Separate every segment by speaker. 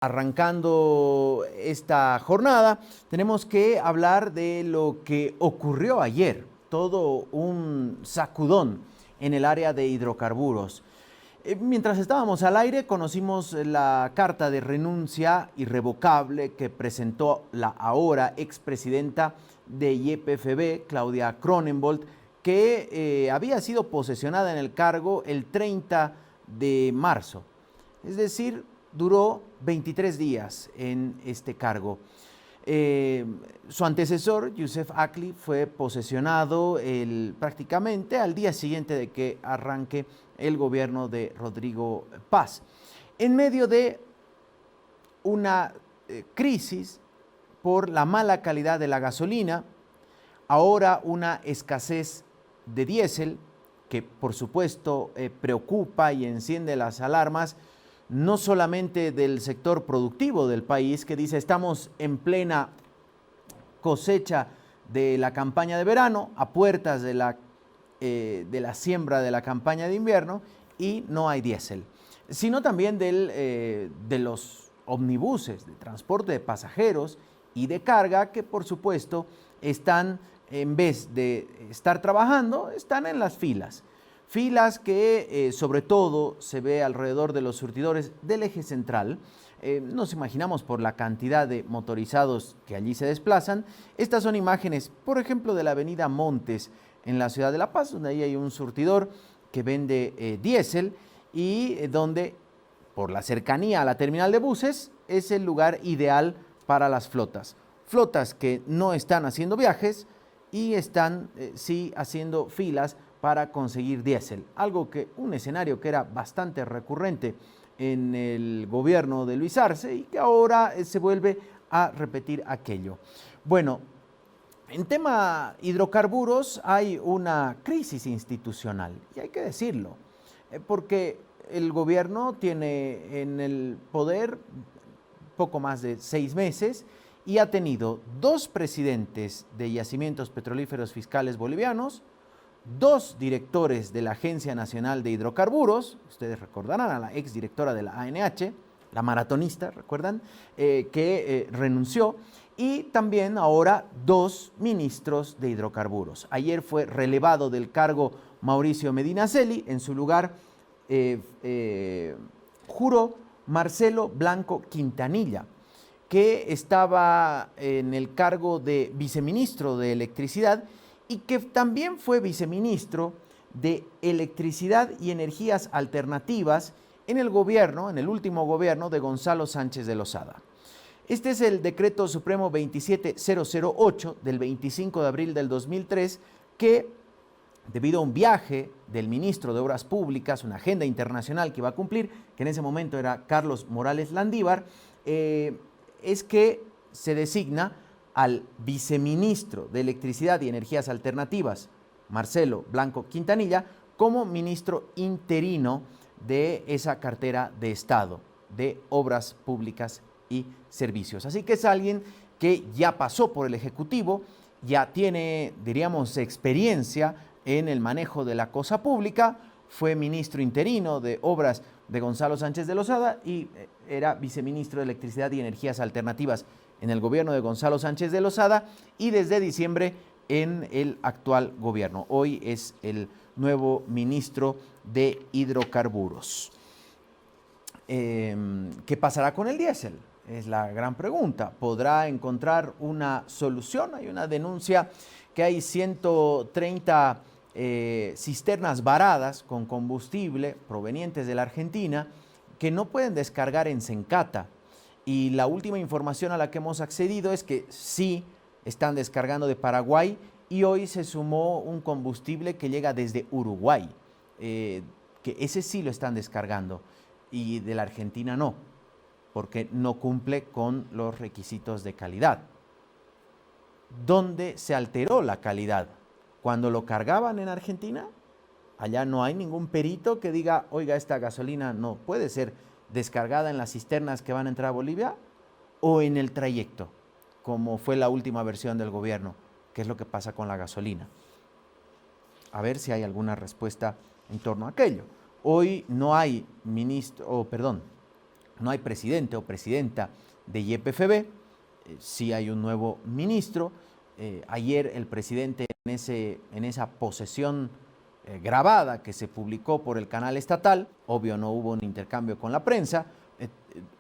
Speaker 1: Arrancando esta jornada, tenemos que hablar de lo que ocurrió ayer, todo un sacudón en el área de hidrocarburos. Mientras estábamos al aire, conocimos la carta de renuncia irrevocable que presentó la ahora expresidenta de YPFB, Claudia Cronenbold, que había sido posesionada en el cargo el 30 de marzo. Es decir, duró 23 días en este cargo. Su antecesor, Youssef Akli, fue posesionado prácticamente al día siguiente de que arranque el gobierno de Rodrigo Paz. En medio de una crisis por la mala calidad de la gasolina, ahora una escasez de diésel que por supuesto preocupa y enciende las alarmas, no solamente del sector productivo del país, que dice estamos en plena cosecha de la campaña de verano, a puertas de la siembra de la campaña de invierno y no hay diésel, sino también de los omnibuses, de transporte de pasajeros y de carga que por supuesto están, en vez de estar trabajando, están en las filas. Filas que sobre todo se ve alrededor de los surtidores del eje central. Nos imaginamos por la cantidad de motorizados que allí se desplazan. Estas son imágenes, por ejemplo, de la avenida Montes en la ciudad de La Paz, donde ahí hay un surtidor que vende diésel y donde, por la cercanía a la terminal de buses, es el lugar ideal para las flotas. Flotas que no están haciendo viajes y están sí haciendo filas para conseguir diésel, un escenario que era bastante recurrente en el gobierno de Luis Arce y que ahora se vuelve a repetir aquello. Bueno, en tema hidrocarburos hay una crisis institucional y hay que decirlo, porque el gobierno tiene en el poder poco más de 6 meses y ha tenido 2 presidentes de yacimientos petrolíferos fiscales bolivianos, 2 directores de la Agencia Nacional de Hidrocarburos, ustedes recordarán a la exdirectora de la ANH, la maratonista, ¿recuerdan? Que renunció, y también ahora 2 ministros de hidrocarburos. Ayer fue relevado del cargo Mauricio Medinaceli, en su lugar juró Marcelo Blanco Quintanilla, que estaba en el cargo de viceministro de Electricidad y que también fue viceministro de Electricidad y Energías Alternativas en el último gobierno de Gonzalo Sánchez de Lozada. Este es el decreto supremo 27008 del 25 de abril del 2003 que, debido a un viaje del ministro de Obras Públicas, una agenda internacional que iba a cumplir, que en ese momento era Carlos Morales Landívar, es que se designa al viceministro de Electricidad y Energías Alternativas, Marcelo Blanco Quintanilla, como ministro interino de esa cartera de Estado, de Obras Públicas y Servicios. Así que es alguien que ya pasó por el Ejecutivo, ya tiene, diríamos, experiencia en el manejo de la cosa pública, fue ministro interino de Obras de Gonzalo Sánchez de Lozada y era viceministro de Electricidad y Energías Alternativas en el gobierno de Gonzalo Sánchez de Lozada y desde diciembre en el actual gobierno. Hoy es el nuevo ministro de Hidrocarburos. ¿Qué pasará con el diésel? Es la gran pregunta. ¿Podrá encontrar una solución? Hay una denuncia que hay 130 cisternas varadas con combustible provenientes de la Argentina que no pueden descargar en Sencata. Y la última información a la que hemos accedido es que sí están descargando de Paraguay y hoy se sumó un combustible que llega desde Uruguay, que ese sí lo están descargando y de la Argentina no, porque no cumple con los requisitos de calidad. ¿Dónde se alteró la calidad? Cuando lo cargaban en Argentina, allá no hay ningún perito que diga, oiga, esta gasolina no puede ser descargada en las cisternas que van a entrar a Bolivia o en el trayecto, como fue la última versión del gobierno, que es lo que pasa con la gasolina. A ver si hay alguna respuesta en torno a aquello. Hoy no hay no hay presidente o presidenta de YPFB, sí hay un nuevo ministro. Ayer el presidente en esa posesión grabada que se publicó por el canal estatal, obvio no hubo un intercambio con la prensa,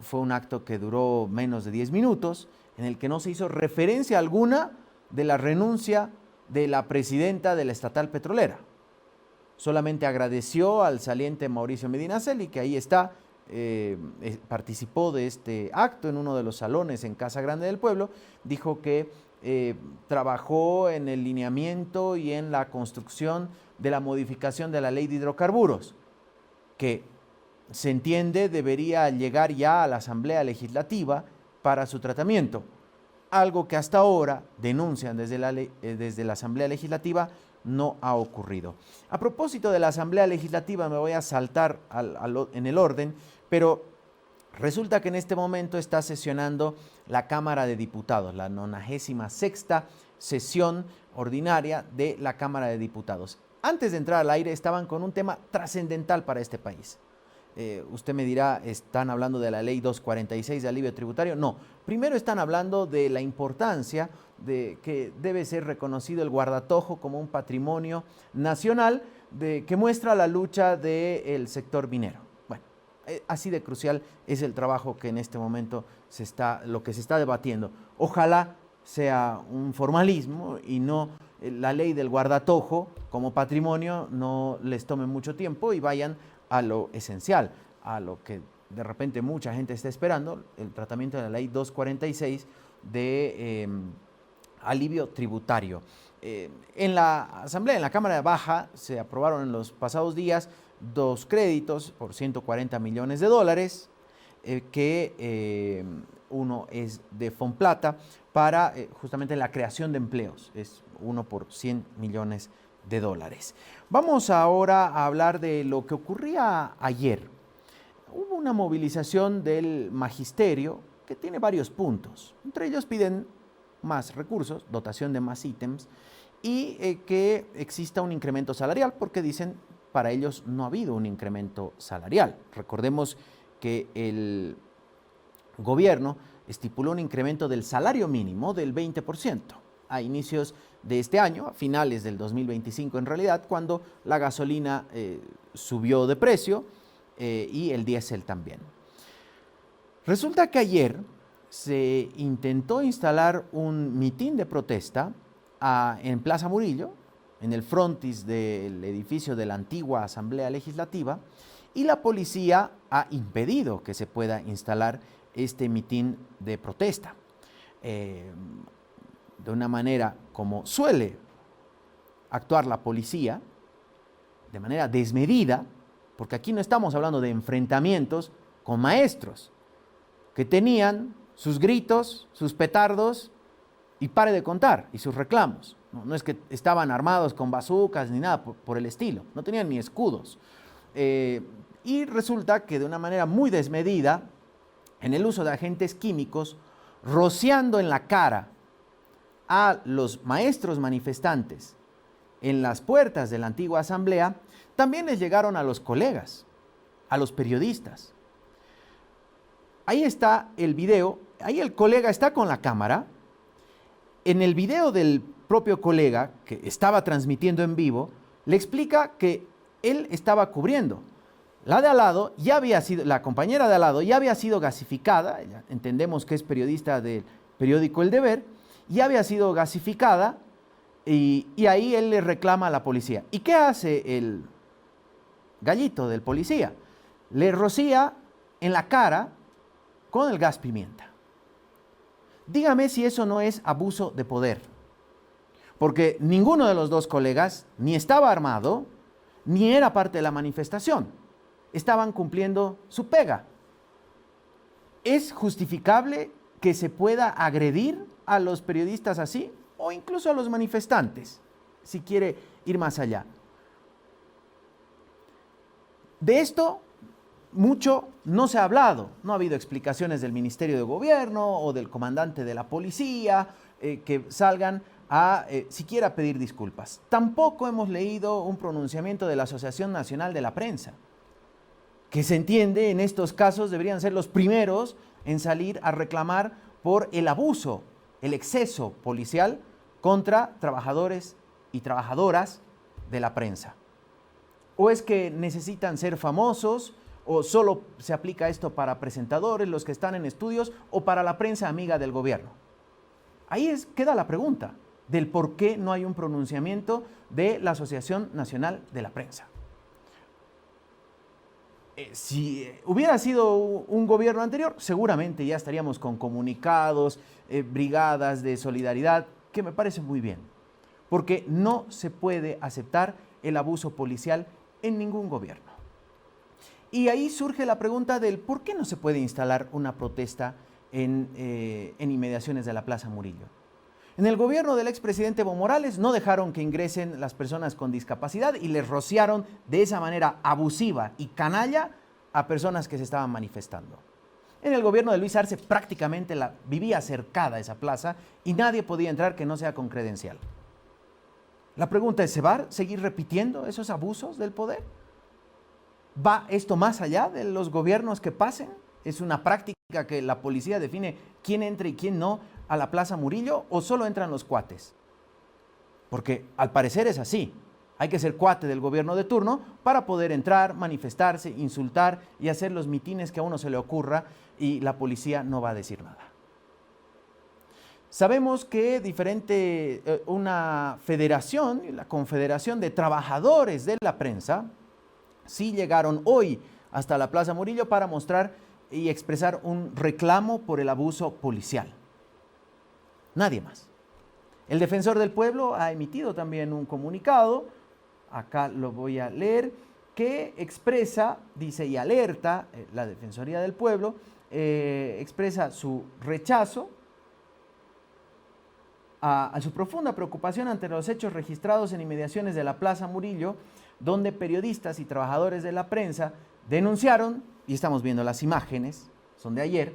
Speaker 1: fue un acto que duró menos de 10 minutos, en el que no se hizo referencia alguna de la renuncia de la presidenta de la estatal petrolera. Solamente agradeció al saliente Mauricio Medinaceli, que ahí está, participó de este acto en uno de los salones en Casa Grande del Pueblo. Dijo que trabajó en el lineamiento y en la construcción de la modificación de la ley de hidrocarburos, que se entiende debería llegar ya a la Asamblea Legislativa para su tratamiento, algo que hasta ahora denuncian desde la Asamblea Legislativa no ha ocurrido. A propósito de la Asamblea Legislativa, me voy a saltar en el orden, pero resulta que en este momento está sesionando la Cámara de Diputados, la 96ª sesión ordinaria de la Cámara de Diputados. Antes de entrar al aire estaban con un tema trascendental para este país. Usted me dirá, ¿están hablando de la ley 246 de alivio tributario? No, primero están hablando de la importancia de que debe ser reconocido el Guardatojo como un patrimonio nacional que muestra la lucha del sector minero. Bueno, así de crucial es el trabajo que en este momento lo que se está debatiendo. Ojalá sea un formalismo y no la ley del Guardatojo como patrimonio no les tome mucho tiempo y vayan a lo esencial, a lo que de repente mucha gente está esperando, el tratamiento de la ley 246 de alivio tributario. En la Asamblea, en la Cámara Baja, se aprobaron en los pasados días 2 créditos por 140 millones de dólares, que uno es de Fonplata para justamente la creación de empleos, es uno por 100 millones de dólares. Vamos ahora a hablar de lo que ocurría ayer. Hubo una movilización del magisterio que tiene varios puntos. Entre ellos piden más recursos, dotación de más ítems y que exista un incremento salarial, porque dicen para ellos no ha habido un incremento salarial. Recordemos que el gobierno estipuló un incremento del salario mínimo del 20% a inicios de este año, a finales del 2025 en realidad, cuando la gasolina subió de precio y el diésel también. Resulta que ayer se intentó instalar un mitin de protesta en Plaza Murillo, en el frontis del edificio de la antigua Asamblea Legislativa, y la policía ha impedido que se pueda instalar este mitin de protesta. De una manera como suele actuar la policía, de manera desmedida, porque aquí no estamos hablando de enfrentamientos con maestros que tenían sus gritos, sus petardos y pare de contar, y sus reclamos. No es que estaban armados con bazucas ni nada por el estilo, no tenían ni escudos. Y resulta que de una manera muy desmedida, en el uso de agentes químicos, rociando en la cara a los maestros manifestantes en las puertas de la antigua asamblea, también les llegaron a los colegas, a los periodistas. Ahí está el video, ahí el colega está con la cámara. En el video del propio colega, que estaba transmitiendo en vivo, le explica que él estaba cubriendo. La de al lado ya había sido, la compañera de al lado ya había sido gasificada, entendemos que es periodista del periódico El Deber, ya había sido gasificada y ahí él le reclama a la policía. ¿Y qué hace el gallito del policía? Le rocía en la cara con el gas pimienta. Dígame si eso no es abuso de poder, porque ninguno de los dos colegas ni estaba armado, ni era parte de la manifestación. Estaban cumpliendo su pega. ¿Es justificable que se pueda agredir a los periodistas así, o incluso a los manifestantes, si quiere ir más allá? De esto mucho no se ha hablado, no ha habido explicaciones del Ministerio de Gobierno o del comandante de la policía que salgan a siquiera pedir disculpas. Tampoco hemos leído un pronunciamiento de la Asociación Nacional de la Prensa. que se entiende en estos casos deberían ser los primeros en salir a reclamar por el abuso, el exceso policial contra trabajadores y trabajadoras de la prensa. ¿O es que necesitan ser famosos? ¿O solo se aplica esto para presentadores, los que están en estudios, o para la prensa amiga del gobierno? Ahí queda la pregunta del por qué no hay un pronunciamiento de la Asociación Nacional de la Prensa. Si hubiera sido un gobierno anterior, seguramente ya estaríamos con comunicados, brigadas de solidaridad, que me parece muy bien, porque no se puede aceptar el abuso policial en ningún gobierno. Y ahí surge la pregunta del por qué no se puede instalar una protesta en inmediaciones de la Plaza Murillo. En el gobierno del expresidente Evo Morales no dejaron que ingresen las personas con discapacidad y les rociaron de esa manera abusiva y canalla a personas que se estaban manifestando. En el gobierno de Luis Arce prácticamente vivía cercada esa plaza y nadie podía entrar que no sea con credencial. La pregunta es, ¿se va a seguir repitiendo esos abusos del poder? ¿Va esto más allá de los gobiernos que pasen? ¿Es una práctica que la policía define quién entra y quién no a la Plaza Murillo, o solo entran los cuates? Porque al parecer es así. Hay que ser cuate del gobierno de turno para poder entrar, manifestarse, insultar y hacer los mitines que a uno se le ocurra, y la policía no va a decir nada. Sabemos que una federación, la Confederación de Trabajadores de la Prensa, sí llegaron hoy hasta la Plaza Murillo para mostrar y expresar un reclamo por el abuso policial. Nadie más. El Defensor del Pueblo ha emitido también un comunicado, acá lo voy a leer, que expresa, dice y alerta, la Defensoría del Pueblo, expresa su rechazo a su profunda preocupación ante los hechos registrados en inmediaciones de la Plaza Murillo, donde periodistas y trabajadores de la prensa denunciaron, y estamos viendo las imágenes, son de ayer,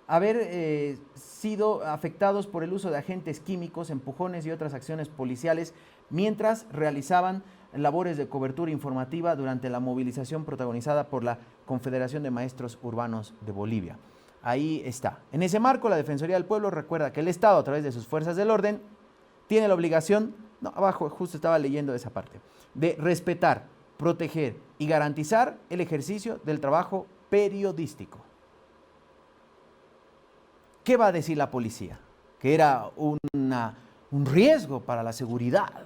Speaker 1: haber sido afectados por el uso de agentes químicos, empujones y otras acciones policiales mientras realizaban labores de cobertura informativa durante la movilización protagonizada por la Confederación de Maestros Urbanos de Bolivia. Ahí está. En ese marco, la Defensoría del Pueblo recuerda que el Estado, a través de sus fuerzas del orden, tiene la obligación, abajo justo estaba leyendo esa parte, de respetar, proteger y garantizar el ejercicio del trabajo periodístico. ¿Qué va a decir la policía? Que era un riesgo para la seguridad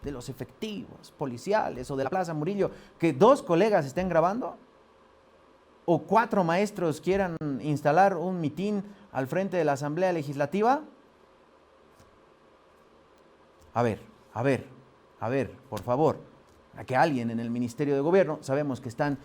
Speaker 1: de los efectivos policiales o de la Plaza Murillo, que 2 colegas estén grabando, o 4 maestros quieran instalar un mitin al frente de la Asamblea Legislativa. A ver, por favor, a que alguien en el Ministerio de Gobierno, sabemos que están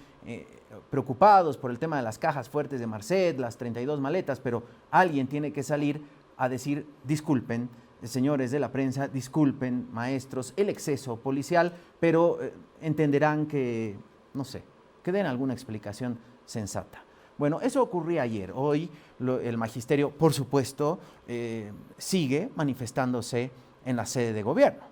Speaker 1: preocupados por el tema de las cajas fuertes de Marcet, las 32 maletas, pero alguien tiene que salir a decir, disculpen, señores de la prensa, disculpen, maestros, el exceso policial, pero entenderán que, no sé, que den alguna explicación sensata. Bueno, eso ocurría ayer. Hoy el magisterio, por supuesto, sigue manifestándose en la sede de gobierno.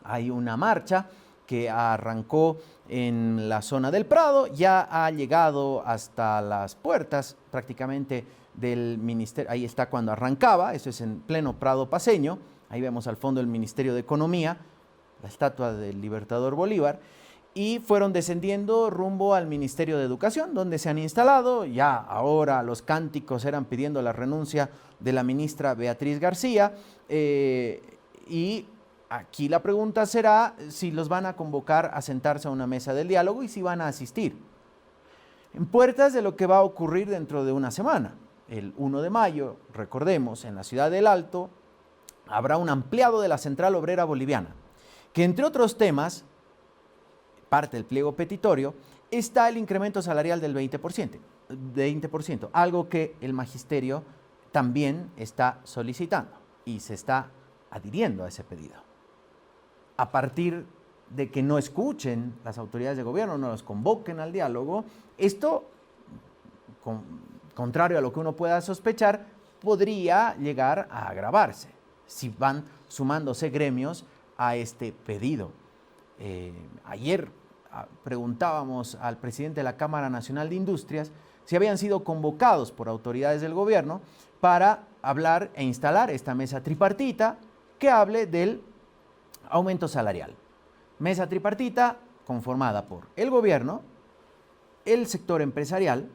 Speaker 1: Hay una marcha que arrancó en la zona del Prado, ya ha llegado hasta las puertas prácticamente del ministerio. Ahí está cuando arrancaba, eso es en pleno Prado paceño. Ahí vemos al fondo el Ministerio de Economía, la estatua del Libertador Bolívar, y fueron descendiendo rumbo al Ministerio de Educación, donde se han instalado. Ya ahora los cánticos eran pidiendo la renuncia de la ministra Beatriz García, y aquí la pregunta será si los van a convocar a sentarse a una mesa del diálogo y si van a asistir. En puertas de lo que va a ocurrir dentro de una semana. El 1 de mayo, recordemos, en la ciudad del Alto, habrá un ampliado de la Central Obrera Boliviana, que entre otros temas, parte del pliego petitorio, está el incremento salarial del 20%, algo que el magisterio también está solicitando y se está adhiriendo a ese pedido. A partir de que no escuchen las autoridades de gobierno, no los convoquen al diálogo, esto, contrario a lo que uno pueda sospechar, podría llegar a agravarse si van sumándose gremios a este pedido. Ayer preguntábamos al presidente de la Cámara Nacional de Industrias si habían sido convocados por autoridades del gobierno para hablar e instalar esta mesa tripartita que hable del aumento salarial. Mesa tripartita conformada por el gobierno, el sector empresarial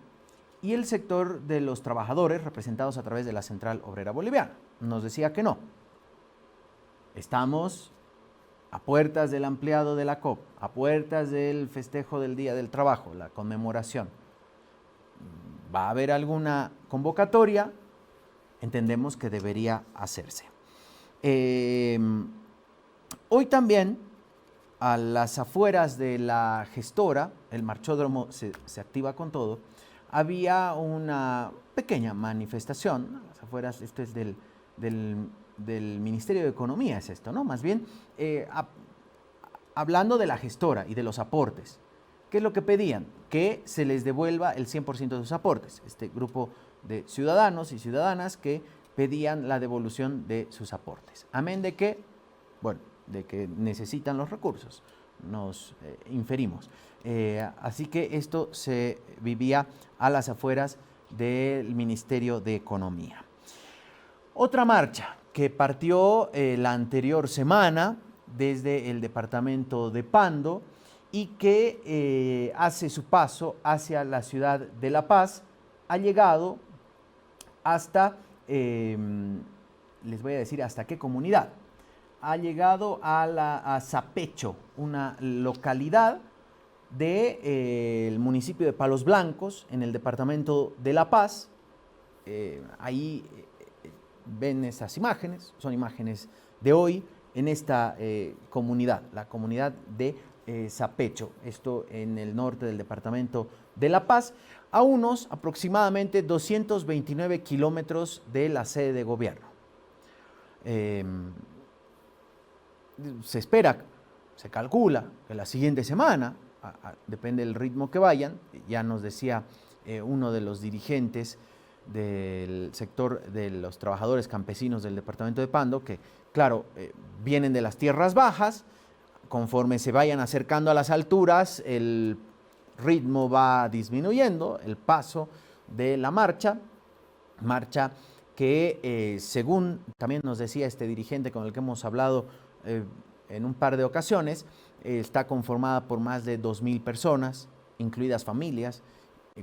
Speaker 1: y el sector de los trabajadores representados a través de la Central Obrera Boliviana. Nos decía que no. Estamos a puertas del ampliado de la COP, a puertas del festejo del Día del Trabajo, la conmemoración. ¿Va a haber alguna convocatoria? Entendemos que debería hacerse. Hoy también, a las afueras de la gestora, el marchódromo se activa con todo, había una pequeña manifestación, a las afueras, esto es del Ministerio de Economía, es esto, ¿no? Más bien, hablando de la gestora y de los aportes. ¿Qué es lo que pedían? Que se les devuelva el 100% de sus aportes. Este grupo de ciudadanos y ciudadanas que pedían la devolución de sus aportes. Amén de que, bueno, de que necesitan los recursos, nos inferimos. Así que esto se vivía a las afueras del Ministerio de Economía. Otra marcha que partió la anterior semana desde el departamento de Pando y que hace su paso hacia la ciudad de La Paz, ha llegado hasta, les voy a decir hasta qué comunidad, ha llegado a Zapecho, una localidad del municipio de Palos Blancos, en el departamento de La Paz. Ahí ven esas imágenes, son imágenes de hoy en esta comunidad, la comunidad de Zapecho, esto en el norte del departamento de La Paz, a unos aproximadamente 229 kilómetros de la sede de gobierno. Se espera, se calcula que la siguiente semana, depende del ritmo que vayan, ya nos decía uno de los dirigentes del sector de los trabajadores campesinos del departamento de Pando, que claro, vienen de las tierras bajas, conforme se vayan acercando a las alturas, el ritmo va disminuyendo, el paso de la marcha que según también nos decía este dirigente con el que hemos hablado en un par de ocasiones, está conformada por más de 2.000 personas, incluidas familias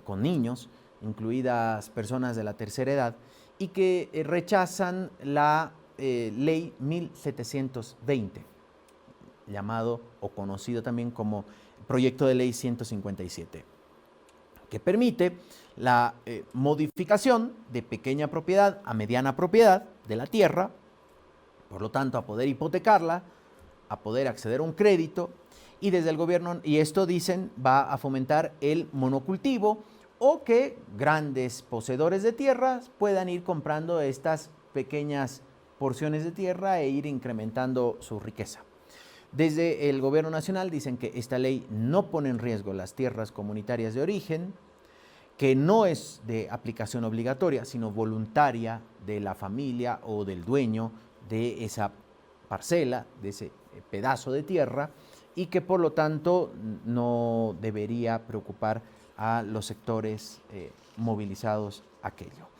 Speaker 1: con niños, incluidas personas de la tercera edad, y que rechazan la ley 1720, llamado o conocido también como proyecto de ley 157, que permite la modificación de pequeña propiedad a mediana propiedad de la tierra, por lo tanto a poder hipotecarla, a poder acceder a un crédito, y desde el gobierno, y esto dicen, va a fomentar el monocultivo o que grandes poseedores de tierras puedan ir comprando estas pequeñas porciones de tierra e ir incrementando su riqueza. Desde el gobierno nacional dicen que esta ley no pone en riesgo las tierras comunitarias de origen, que no es de aplicación obligatoria, sino voluntaria de la familia o del dueño de esa parcela, de ese pedazo de tierra, y que por lo tanto no debería preocupar a los sectores movilizados aquello.